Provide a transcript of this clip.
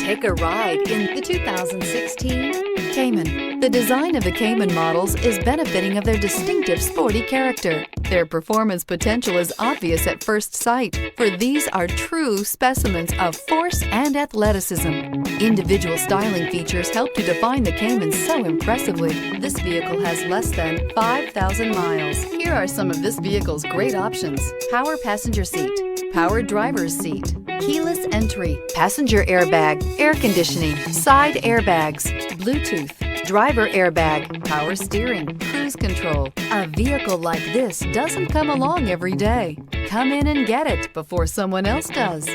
Take a ride in the 2016 Cayman. The design of the Cayman models is benefiting of their distinctive sporty character. Their performance potential is obvious at first sight, for these are true specimens of force and athleticism. Individual styling features help to define the Cayman so impressively. This vehicle has less than 5,000 miles. Here are some of this vehicle's great options: power passenger seat, power driver's seat, keyless entry, passenger airbag, air conditioning, side airbags, Bluetooth, driver airbag, power steering, cruise control. A vehicle like this doesn't come along every day. Come in and get it before someone else does.